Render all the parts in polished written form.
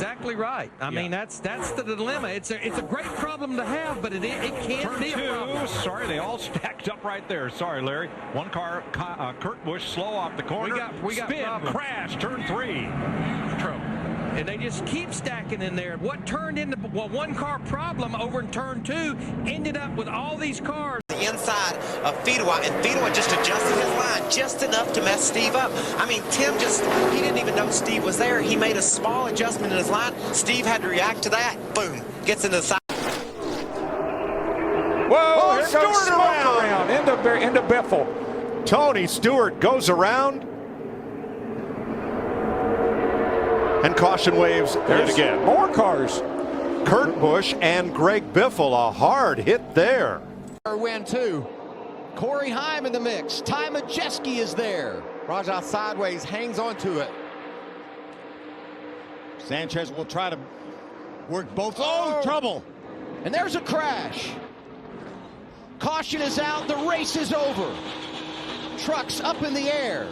exactly right. I mean, that's the dilemma. It's a great problem to have, but it can't be a problem. Sorry, they all stacked up right there. Sorry, Larry. One car, Kurt Busch, slow off the corner. We got spin, problems. crash, turn 3. Huge trouble. And they just keep stacking in there. What turned into one car problem over in turn 2 ended up with all these cars. The inside of Fedewa, and Fedewa just adjusted his line just enough to mess Steve up. I mean, Tim he didn't even know Steve was there. He made a small adjustment in his line. Steve had to react to that. Boom, gets into the side. Whoa, here goes Stewart around into Biffle. Tony Stewart goes around. And caution waves yet again. More cars. Kurt Busch and Greg Biffle, a hard hit there. Win too. Corey Heim in the mix. Ty Majeski is there. Rajah sideways, hangs on to it. Sanchez will try to work both. Oh, trouble. And there's a crash. Caution is out. The race is over. Trucks up in the air.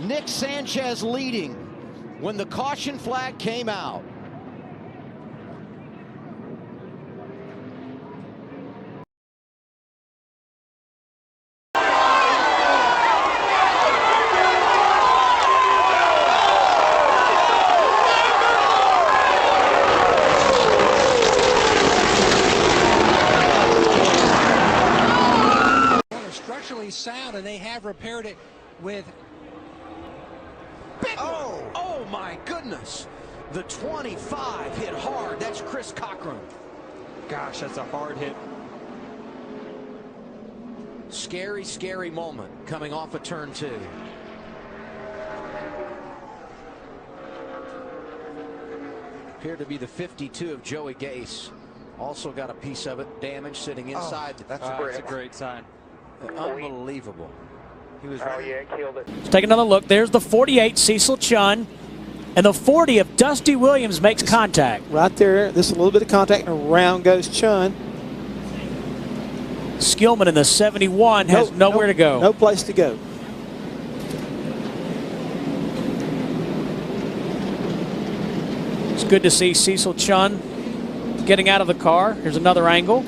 Nick Sanchez leading when the caution flag came out. They're structurally sound, and they have repaired it with Oh my goodness. The 25 hit hard. That's Chris Cochran. Gosh, that's a hard hit. Scary, scary moment coming off of turn 2. Appeared to be the 52 of Joey Gase. Also got a piece of it damaged sitting inside. That's a great sign. Unbelievable. He was killed it. Let's take another look. There's the 48, Cecil Chun. And the 40 of Dusty Williams makes contact. Right there. This is a little bit of contact, and around goes Chun. Skillman in the 71 has nowhere to go. No place to go. It's good to see Cecil Chun getting out of the car. Here's another angle.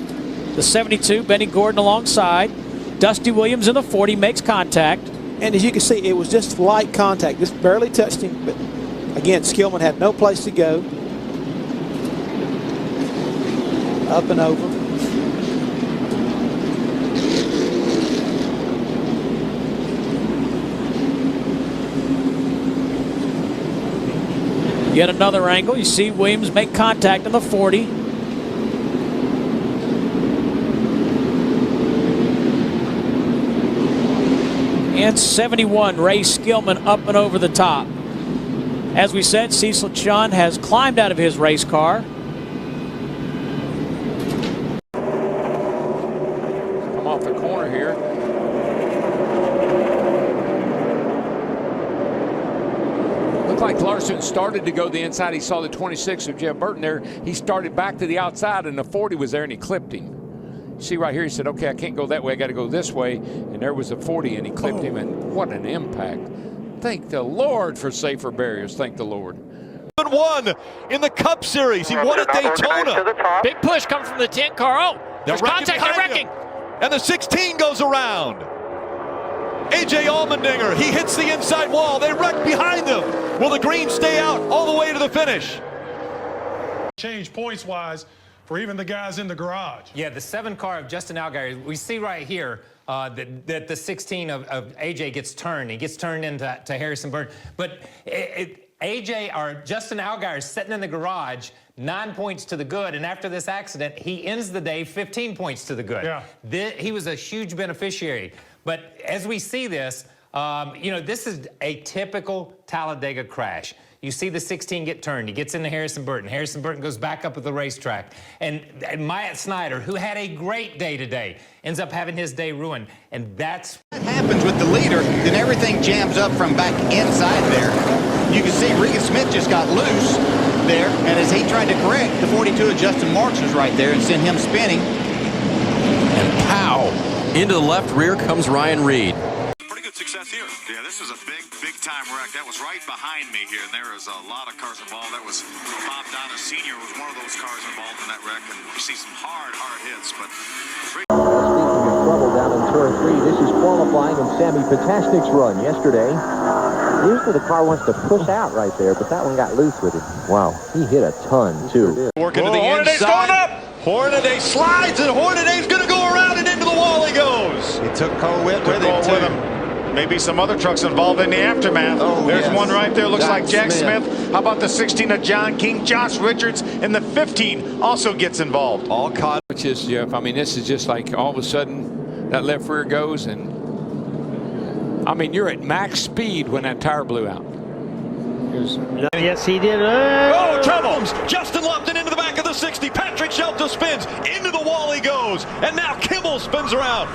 The 72, Benny Gordon alongside. Dusty Williams in the 40 makes contact. And as you can see, it was just light contact. Just barely touched him. But again, Skillman had no place to go. Up and over. Yet another angle. You see Williams make contact in the 40. And 71, Ray Skillman up and over the top. As we said, Cecil Chun has climbed out of his race car. Come off the corner here. Looked like Larson started to go the inside. He saw the 26 of Jeff Burton there. He started back to the outside, and the 40 was there, and he clipped him. See right here, he said, okay, I can't go that way. I got to go this way. And there was a 40, and he clipped him, and what an impact. Thank the Lord for safer barriers. Thank the Lord. Won in the Cup Series. He won at Daytona. Big push coming from the 10 car. Oh, there's contact. They're wrecking. And the 16 goes around. A.J. Allmendinger, he hits the inside wall. They wreck behind them. Will the green stay out all the way to the finish? Change points-wise for even the guys in the garage. Yeah, the 7 car of Justin Allgaier, we see right here that the 16 of AJ gets turned. He gets turned into Harrison Burton. But AJ or Justin Allgaier is sitting in the garage, 9 points to the good, and after this accident, he ends the day 15 points to the good. Yeah. He was a huge beneficiary. But as we see this, you know, this is a typical Talladega crash. You see the 16 get turned. He gets into Harrison Burton. Harrison Burton goes back up at the racetrack. And Myatt Snyder, who had a great day today, ends up having his day ruined. And that's what happens with the leader. Then everything jams up from back inside there. You can see Regan Smith just got loose there. And as he tried to correct, the 42 of Justin Marks was right there and sent him spinning. And pow! Into the left rear comes Ryan Reed. Pretty good success here. Yeah, this was a big time wreck. That was right behind me here, and there was a lot of cars involved. That was Bob Donna Sr. was one of those cars involved in that wreck, and you see some hard hits, but... Speaking of trouble down in turn 3, this is qualifying in Sammy Potashnik's run yesterday. Usually the car wants to push out right there, but that one got loose with him. Wow, he hit a ton, too. Working to the inside. Going up. Hornaday slides, and Hornaday's going to go around and into the wall he goes. He took Cole Witt with him. Maybe some other trucks involved in the aftermath. Oh, there's one right there. Looks like Jack Smith. How about the 16 of John King? Josh Richards in the 15 also gets involved. All caught. Which is, Jeff, I mean, this is just like all of a sudden that left rear goes, and I mean, you're at max speed when that tire blew out. Yes, he did. Oh, trouble! Justin Lupton into the back of the 60. Patrick Shelton spins. Into the wall he goes. And now Kimmel spins around.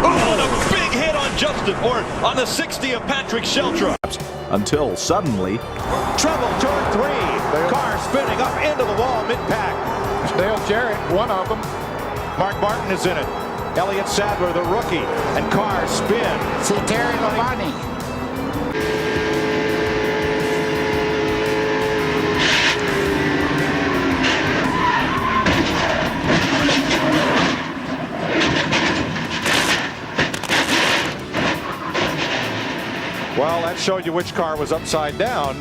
Oh, and a big hit on Justin, or on the 60 of Patrick Shelton. Until suddenly... Trouble, turn 3. Car spinning up into the wall, mid-pack. Dale Jarrett, one of them. Mark Martin is in it. Elliott Sadler, the rookie, and cars spin. See Terry Labonte. Well, that showed you which car was upside down.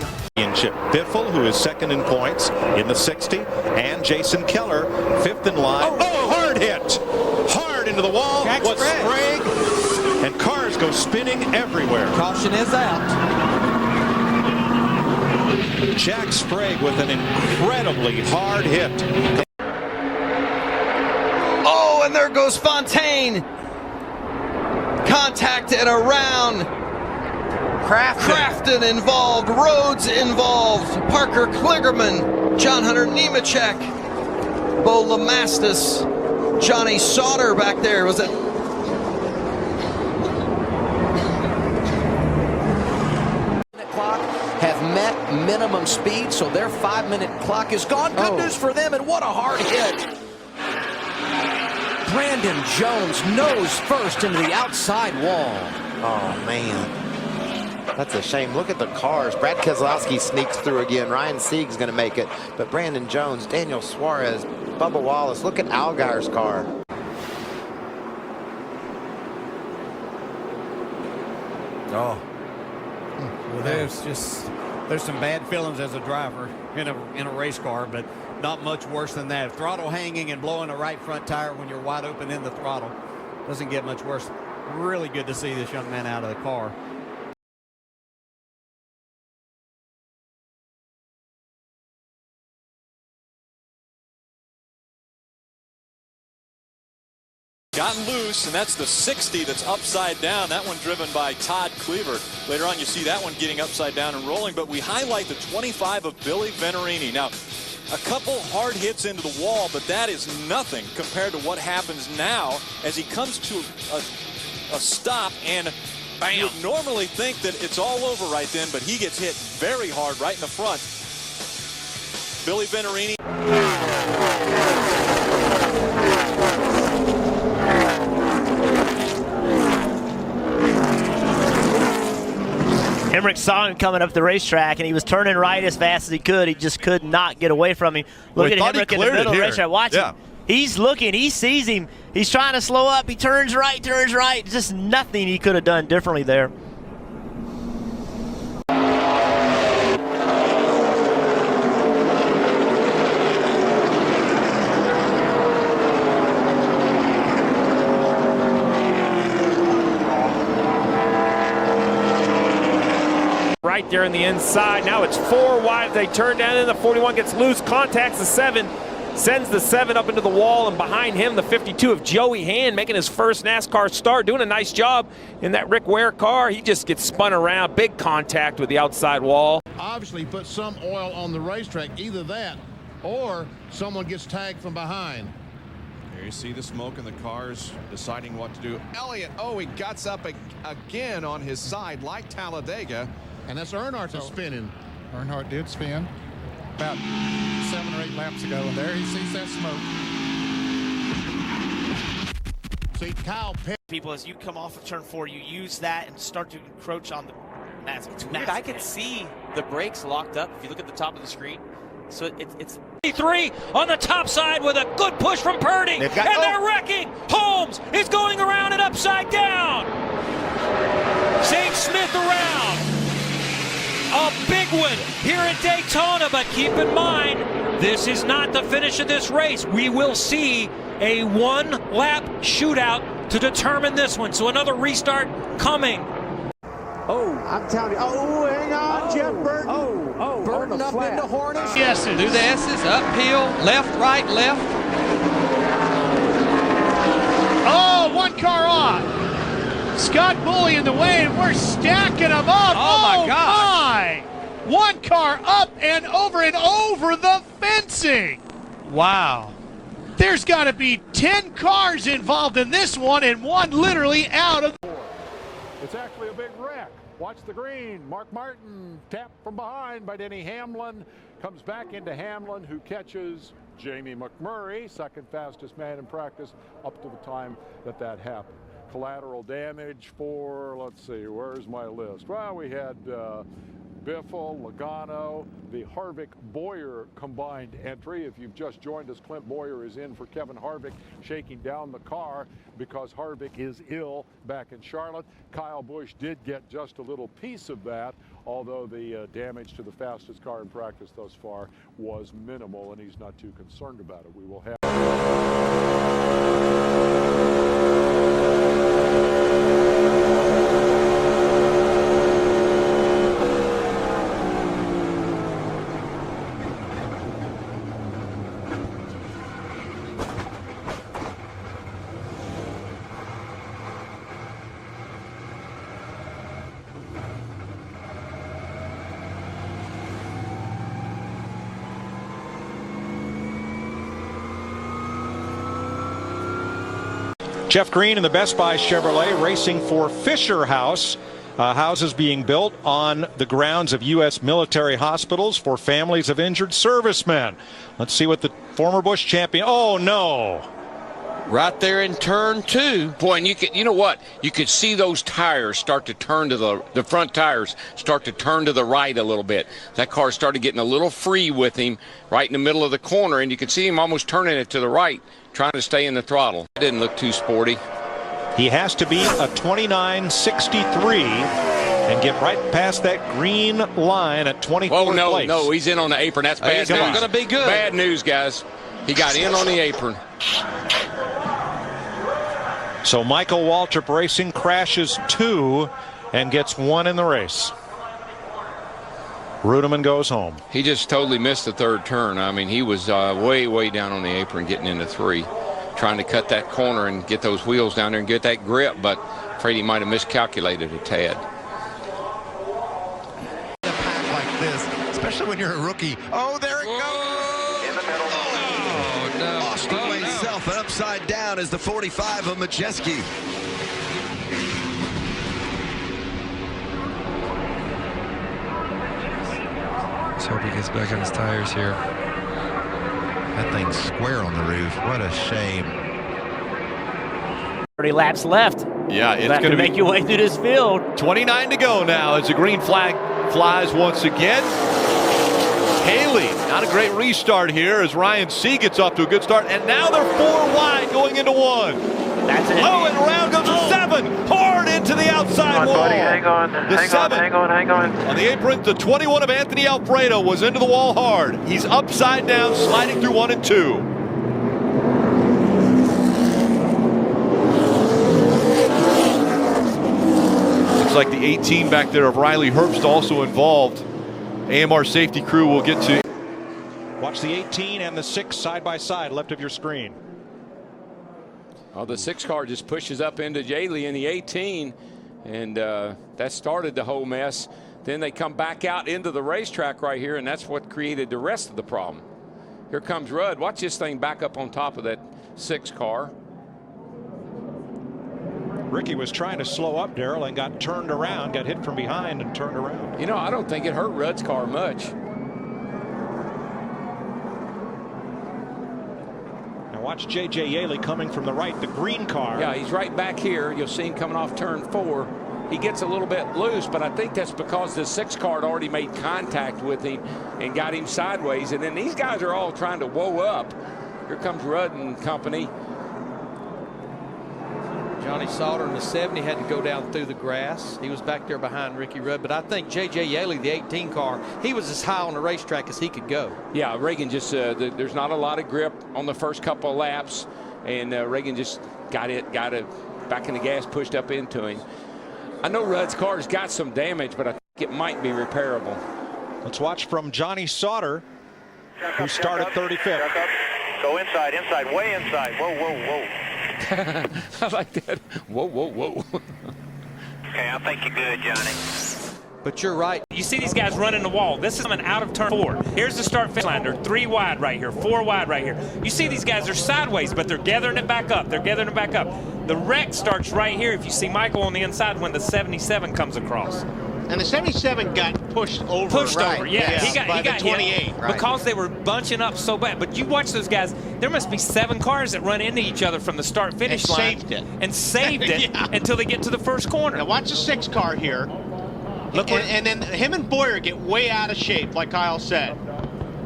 Chip Biffle, who is second in points in the 60, and Jason Keller, fifth in line. Oh, hard hit. Hard into the wall. Was Sprague. And cars go spinning everywhere. Caution is out. Jack Sprague with an incredibly hard hit. Oh, and there goes Fontaine. Contact and around. Crafton involved, Rhodes involved, Parker Kligerman, John Hunter Nemechek, Bo Lamastis, Johnny Sauter back there. Was it? Clock have met minimum speed, so their 5-minute clock is gone. Good news for them, and what a hard hit. Brandon Jones nose first into the outside wall. Oh, man. That's a shame. Look at the cars. Brad Keselowski sneaks through again. Ryan Sieg's going to make it. But Brandon Jones, Daniel Suarez, Bubba Wallace. Look at Allgaier's car. Oh. Well, there's some bad feelings as a driver in a race car, but not much worse than that. Throttle hanging and blowing a right front tire when you're wide open in the throttle doesn't get much worse. Really good to see this young man out of the car. Gotten loose, and that's the 60 that's upside down. That one driven by Todd Cleaver. Later on, you see that one getting upside down and rolling, but we highlight the 25 of Billy Venerini. Now, a couple hard hits into the wall, but that is nothing compared to what happens now as he comes to a stop, and bam. You would normally think that it's all over right then, but he gets hit very hard right in the front. Billy Venerini. Emmerich saw him coming up the racetrack, and he was turning right as fast as he could. He just could not get away from him. Look at Emmerich in the middle of the racetrack. Watch him. He's looking. He sees him. He's trying to slow up. He turns right, turns right. Just nothing he could have done differently there. Right there in the inside. Now it's 4 wide. They turn down, and the 41 gets loose, contacts the 7, sends the 7 up into the wall, and behind him the 52 of Joey Hand making his first NASCAR start, doing a nice job in that Rick Ware car. He just gets spun around, big contact with the outside wall. Obviously put some oil on the racetrack, either that or someone gets tagged from behind. Here you see the smoke and the cars deciding what to do. Elliott, he guts up again on his side like Talladega. And that's Earnhardt that's spinning. Earnhardt did spin about 7 or 8 laps ago, and there he sees that smoke. speed. Kyle Petty. People, as you come off of turn 4, you use that and start to encroach on the It's weird. I can see the brakes locked up if you look at the top of the screen. So it's 3 on the top side with a good push from Purdy. They're wrecking. Holmes is going around and upside down. St. Smith around. A big one here at Daytona, but keep in mind, this is not the finish of this race. We will see a one-lap shootout to determine this one. So another restart coming. Oh, I'm telling you. Oh, hang on, Jeff Burton. Burton up into Hornish. Yes, do the S's, uphill, left, right, left. Oh, one car off. Scott Bully in the way, and we're stacking them up. Oh my gosh. One car up and over the fencing. Wow. There's got to be 10 cars involved in this one, and one literally out of. It's actually a big wreck. Watch the green. Mark Martin tapped from behind by Denny Hamlin. Comes back into Hamlin, who catches Jamie McMurray, second fastest man in practice up to the time that happened. Collateral damage for, let's see, where's my list? Well, we had Biffle, Logano, the Harvick-Boyer combined entry. If you've just joined us, Clint Boyer is in for Kevin Harvick, shaking down the car because Harvick is ill back in Charlotte. Kyle Busch did get just a little piece of that, although the damage to the fastest car in practice thus far was minimal, and he's not too concerned about it. We will have... Jeff Green and the Best Buy Chevrolet racing for Fisher House. Houses being built on the grounds of U.S. military hospitals for families of injured servicemen. Let's see what the former Busch champion. Oh, no. Right there in turn 2. Boy, and you know what? You could see those tires start to turn to the front tires start to turn to the right a little bit. That car started getting a little free with him right in the middle of the corner, and you could see him almost turning it to the right, trying to stay in the throttle. It didn't look too sporty. He has to beat a 29.63 and get right past that green line at 24th place. No, he's in on the apron. That's bad news. It's going to be good. Bad news, guys. He got in on the apron. So Michael Waltrip Racing crashes 2 and gets 1 in the race. Rudeman goes home. He just totally missed the third turn. I mean, he was way down on the apron getting into 3, trying to cut that corner and get those wheels down there and get that grip, but afraid he might have miscalculated a tad. A pack like this, especially when you're a rookie. Oh, there it goes. In the middle. Oh, no. Lost himself and upside down is the 45 of Majeski. Let's hope he gets back on his tires here. That thing's square on the roof. What a shame. 30 laps left. Yeah, it's going to make your way through this field. 29 to go now as the green flag flies once again. Haley, not a great restart here as Ryan C gets off to a good start, and now they're 4 wide going into 1. That's it. Oh, and around goes a 7, hard into the outside wall. Buddy, hang on. Hang on. On the apron, the 21 of Anthony Alfredo was into the wall hard. He's upside down, sliding through 1 and 2. Looks like the 18 back there of Riley Herbst also involved. AMR safety crew will get to. Watch the 18 and the 6 side by side left of your screen. Well, the 6 car just pushes up into Jaley in the 18, and that started the whole mess. Then they come back out into the racetrack right here, and that's what created the rest of the problem. Here comes Rudd. Watch this thing back up on top of that 6 car. Ricky was trying to slow up, Darrell, and got turned around, got hit from behind and turned around. You know, I don't think it hurt Rudd's car much. Now watch J.J. Yaley coming from the right, the green car. Yeah, he's right back here. You'll see him coming off turn 4. He gets a little bit loose, but I think that's because the 6 car had already made contact with him and got him sideways. And then these guys are all trying to whoa up. Here comes Rudd and company. Johnny Sauter in the 70 had to go down through the grass. He was back there behind Ricky Rudd. But I think J.J. Yaley, the 18 car, he was as high on the racetrack as he could go. Yeah, Reagan just, there's not a lot of grip on the first couple of laps. And Reagan just got it back in the gas, pushed up into him. I know Rudd's car's got some damage, but I think it might be repairable. Let's watch from Johnny Sauter, who started 35th. Go inside, way inside. Whoa, whoa, whoa. I like that. Whoa, whoa, whoa. Okay, I think you're good, Johnny. But you're right. You see these guys running the wall. This is coming out of turn 4. Here's the start finish line. They're 3 wide right here, 4 wide right here. You see these guys are sideways, but they're gathering it back up. They're gathering it back up. The wreck starts right here if you see Michael on the inside when the 77 comes across. And the 77 got pushed over. Yeah. He got 28. Hit because they were bunching up so bad. But you watch those guys. There must be 7 cars that run into each other from the start finish line. And saved it until they get to the first corner. Now watch the 6 car here. Look, and then him and Boyer get way out of shape, like Kyle said.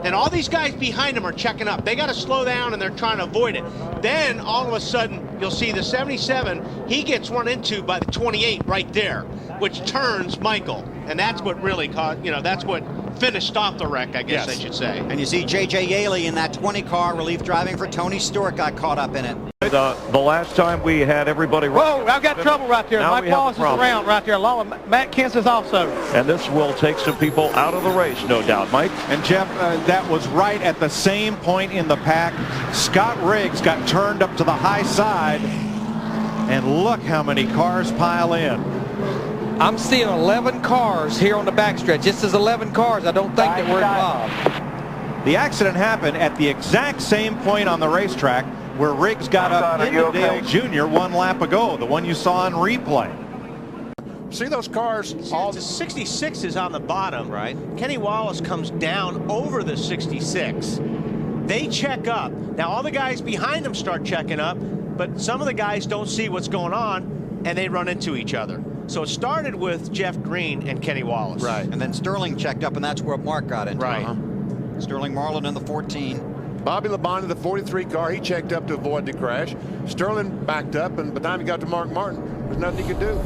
And all these guys behind him are checking up. They got to slow down, and they're trying to avoid it. Then, all of a sudden, you'll see the 77, he gets run into by the 28 right there, which turns Michael. And that's what really caused, that's what finished off the wreck, I guess I should say. And you see J.J. Yaley in that 20 car, relief driving for Tony Stewart, got caught up in it. The last time we had everybody... Whoa, I've got trouble right there. Mike Wallace is around right there. Matt Kent's is also. And this will take some people out of the race, no doubt, Mike. And Jeff, that was right at the same point in the pack. Scott Riggs got turned up to the high side. And look how many cars pile in. I'm seeing 11 cars here on the backstretch. This is 11 cars. I don't think that we're involved. The accident happened at the exact same point on the racetrack where Riggs got up into Dale Jr. 1 lap ago, the one you saw on replay. See those cars? All the 66 is on the bottom, right? Kenny Wallace comes down over the 66. They check up. Now all the guys behind them start checking up, but some of the guys don't see what's going on, and they run into each other. So it started with Jeff Green and Kenny Wallace. Right. And then Sterling checked up, and that's where Mark got into. Right. Sterling Marlin in the 14. Bobby Labonte in the 43 car, he checked up to avoid the crash. Sterling backed up, and by the time he got to Mark Martin, there's nothing he could do.